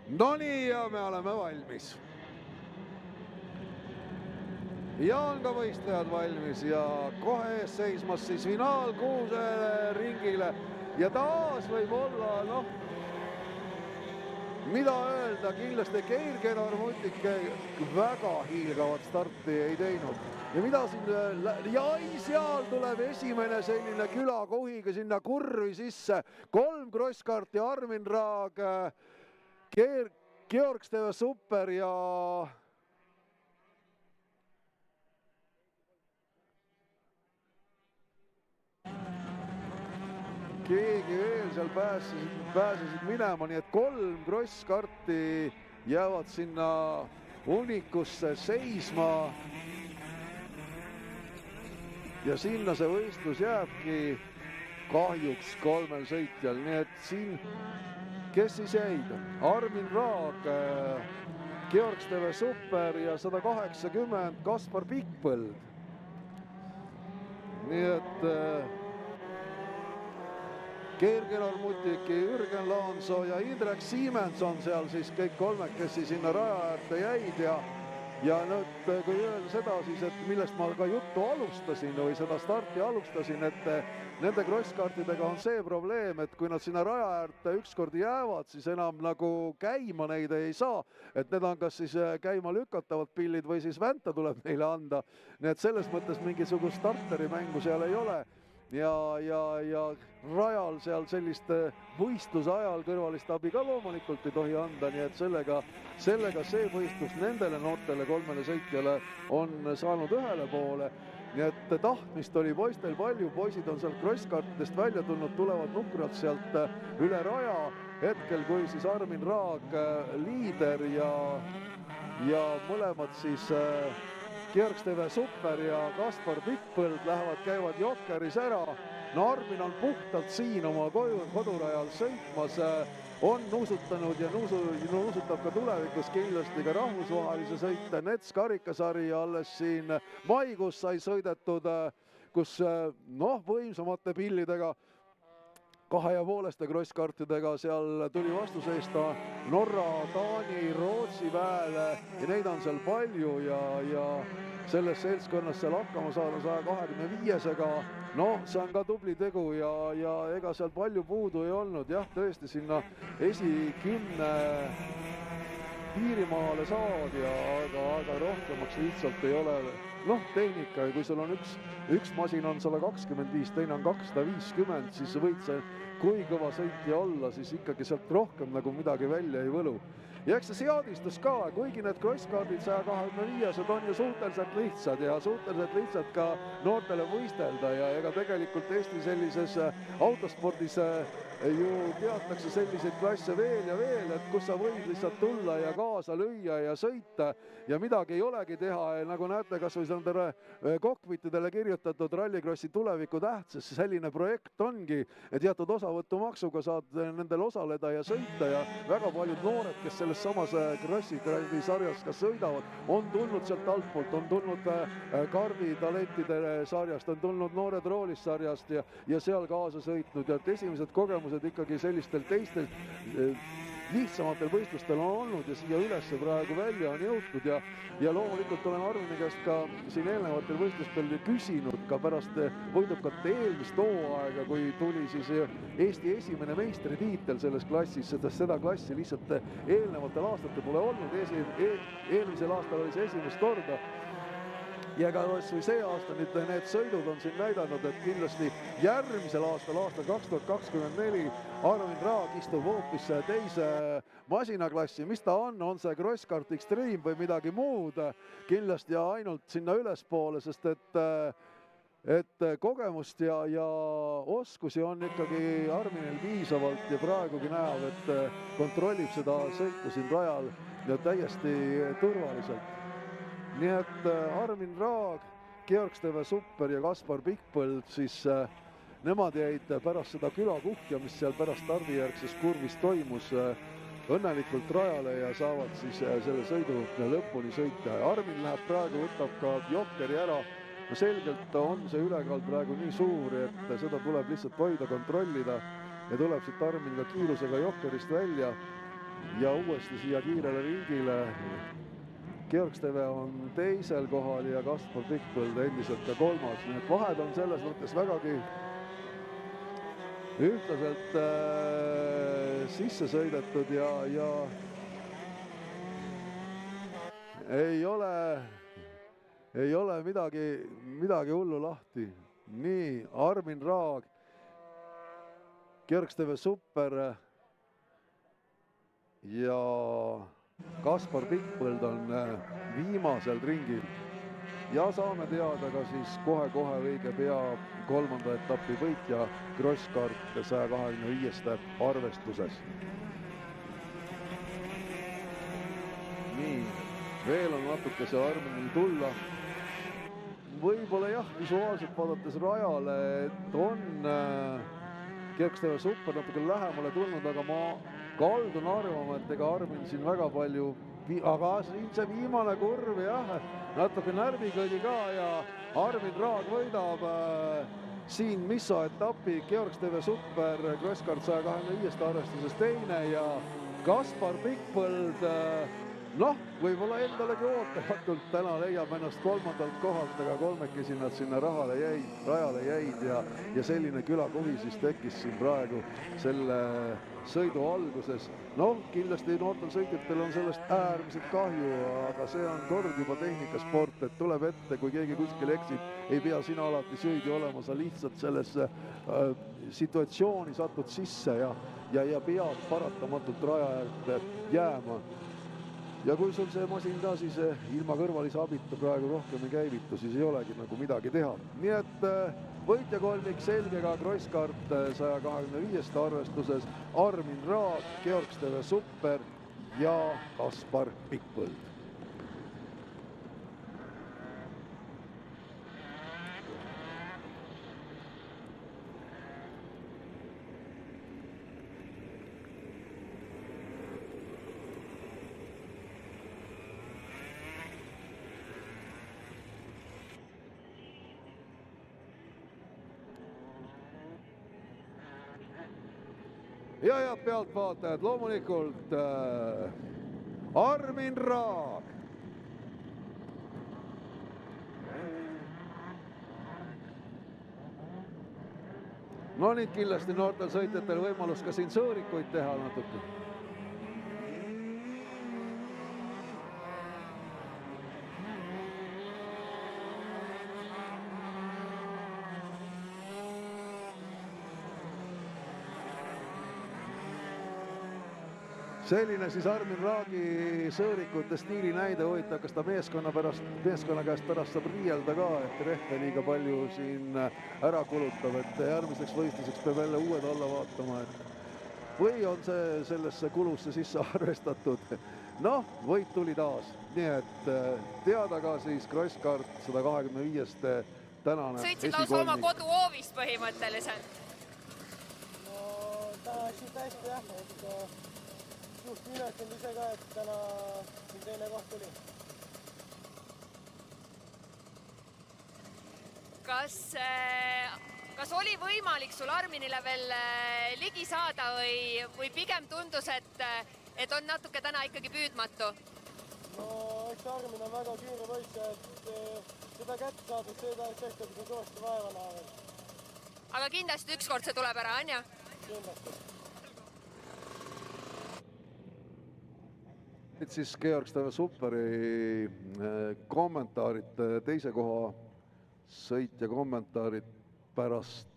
No nii, ja me oleme valmis. Ja on ka võistlejad valmis ja kohe ees seismas siis finaal 6 ringile. Ja taas võib olla, noh, mida öelda, kindlasti Geir-Kenar Mutik väga hiilgavat starti ei teinud. Ja mida siin, ja seal tuleb esimene selline külakohiga sinna kurvi sisse. 3 krosskaarti, Armin Raag, Georg Steve Super ja keegi veel seal pääsesid minema, nii et 3 krosskarti jäävad sinna ummikusse seisma. Ja sinna see võistlus jääbki kahjuks 3 sõitjal, nii et siin, kes siis jäid? Armin Raag, Georg Steve Super ja 180 Kaspar Pikpõld. Nii et Geir-Kenar Mutik, Jürgen Laanso ja Indrek Siemens on seal siis kõik kolmekesi sinna raja äärde jäid ja nüüd, kui öelda seda siis, et millest ma ka juttu alustasin või seda starti alustasin, et nende krosskaartidega on see probleem, et kui nad sinna raja äärde ükskord jäävad, siis enam nagu käima neid ei saa, et need on kas siis käima lükatavad pillid või siis vänta tuleb neile anda. Nii et selles mõttes mingisugust starterimängu seal ei ole. Ja rajal seal sellist võistluse ajal kõrvalist abi ka loomulikult ei tohi anda, nii et sellega see võistlus nendele noortele 3 sõitjale on saanud ühele poole. Nii et tahtmist oli poistel palju, poisid on sealt krosskaartidest välja tulnud, tulevad nukrad sealt üle raja. Hetkel, kui siis Armin Raag, liider ja mõlemad siis Georg Steve Super ja Kaspar Pikpõld käivad Jokkeris ära. No Armin on puhtalt siin oma kodurajal sõitmas, on nuusutanud ja nuusutab ka tulevikus kindlasti ka rahvusvahelise sõite. Nets karikasari alles siin maikuus sai sõidetud, kus võimsamate pillidega 2,5 krosskaartidega seal tuli vastuseista Norra, Taani, Rootsi väele ja neid on seal palju ja selles seltskonnas seal hakkama saada 125-ga, see on ka tubli tegu ja ega seal palju puudu ei olnud. Jah, tõesti sinna esi10 piirimaale saad aga rohkemaks lihtsalt ei ole. Tehnika, kui sul on üks masin on 125, teine on 250, siis võid see, kui kõva sõitja olla, siis ikkagi sealt rohkem nagu midagi välja ei võlu. Ja eks see seadistus ka, kuigi need krosskaardid 125-sed on ju suhteliselt lihtsad ja suhteliselt lihtsad ka noortele võistelda ja ega tegelikult Eesti sellises autospordis ju teatakse selliseid klasse veel ja veel, et kus sa võid lihtsalt tulla ja kaasa lüüa ja sõita ja midagi ei olegi teha. Nagu näete, kas või nendele kokpitidele kirjutatud Rallycrossi tuleviku tähtsas, selline projekt ongi, et teatud osavõtumaksuga saad nendel osaleda ja sõita ja väga paljud noored, kes selles samas Krossi sarjas ka sõidavad, on tulnud sealt altpoolt, on tulnud karditalentide sarjast, on tulnud Noored roolis sarjast ja seal kaasa sõitnud ja esimesed kogemused ikkagi sellistel teistel lihtsamatel võistlustel on olnud ja siia ülesse praegu välja on jõutud ja loomulikult olen Arvini käest ka siin eelnevatel võistlustel küsinud ka pärast võidukat eelmist hooaega, kui tuli siis Eesti esimene meistritiitel selles klassis, seda klassi lihtsalt eelnevatel aastatel pole olnud, eelmisel aastal oli see esimest korda. Ja ka see aasta nüüd need sõidud on siin näidanud, et kindlasti järgmisel aastal 2024 Armin Raag istub hoopis teise masinaklassi, mis ta on see Crosskart Extreme või midagi muud, kindlasti ainult sinna ülespoole, sest et kogemust ja oskusi on ikkagi Arminil piisavalt ja praegugi näeb, et kontrollib seda sõitu siin rajal ja täiesti turvaliselt. Nii et Armin Raag, Georg Steve Super ja Kaspar Pikpõld, siis nemad jäid pärast seda külakuhja, mis seal pärast stardijärgses kurvis toimus, õnnelikult rajale ja saavad siis selle sõidu lõpuni sõita. Armin läheb praegu, võtab ka jokkeri ära. Selgelt on see ülekaal praegu nii suur, et seda tuleb lihtsalt hoida, kontrollida ja tuleb siit Armin ka kiirusega jokkerist välja. ja uuesti siia kiirele ringile. Georg-Steve on teisel kohal ja Kaspar Pikk-Põld endiselt ka kolmas, nii et vahed on selles mõttes vägagi ühtlaselt sisse sõidetud ja ei ole midagi hullu lahti. Nii, Armin Raag, Georg-Steve Supper ja Kaspar Pikk-Põld on viimasel ringil ja saame teada ka siis kohe-kohe õige pea kolmanda etapi võitja Crosskart 125 arvestuses. Nii, veel on natuke see Arminil tulla. Võib-olla jah, visuaalselt vaadates rajale, et on Georg-Steve Supper natuke lähemale tulnud, aga ma kaldun arvama, et ega Armin siin väga palju, aga siin see viimane kurv jah, natuke närvikõdi ka ja Armin Raag võidab siin Misso etapi, Georg-Steve Supper Crosskart 125 arvestuses teine ja Kaspar Pikk-Põld noh, võib-olla endalegi ootamatult täna leiab ennast kolmandalt kohalt, aga kolmekesi nad sinna rajale jäid ja selline külakohi siis tekkis siin praegu selle sõidu alguses. Noh, kindlasti noortel sõitjatel on sellest äärmiselt kahju, aga see on kord juba tehnikasport, et tuleb ette, kui keegi kuskil eksib, ei pea sina alati süüdi olema, sa lihtsalt sellesse situatsiooni satud sisse ja pead paratamatult raja äärde jääma. Ja kui sul see masin ka siis ilma kõrvalise abita praegu rohkem ei käivitu, siis ei olegi nagu midagi teha. Nii et võitjakolmik selgega Crosskart 125 arvestuses Armin Raag, Georg-Steve Supper ja Kaspar Pikk-Põld. Ja head pealtvaatajad, loomulikult Armin Raag. No nüüd kindlasti noortel sõitjatel võimalus ka siin sõõrikuid teha natuke. Selline siis Armin Raagi sõõrikute stiili näide, huvitav, kas ta meeskonna käest pärast saab riielda ka, et rehve liiga palju siin ära kulutab, et järgmiseks võistluseks peab jälle uued alla vaatama, et või on see sellesse kulusse sisse arvestatud. Noh, võit tuli taas, nii et teada ka siis Crosskart 125 tänane sõitsid lausa oma koduhoovist põhimõtteliselt. No täna läksid hästi jah, et suht minetanud ise ka, et täna siin teine koht tuli. Kas oli võimalik sul Arminile veel ligi saada või pigem tundus, et on natuke täna ikkagi püüdmatu? No eks Armin on väga kiire võitja, et seda kätte saadud, seda sektor, kui kõvasti vaeva näha. Aga kindlasti ükskord see tuleb ära, on ju? Kindlasti. Nüüd siis Georg-Steve Supperi kommentaarid, teise koha sõitja kommentaarid pärast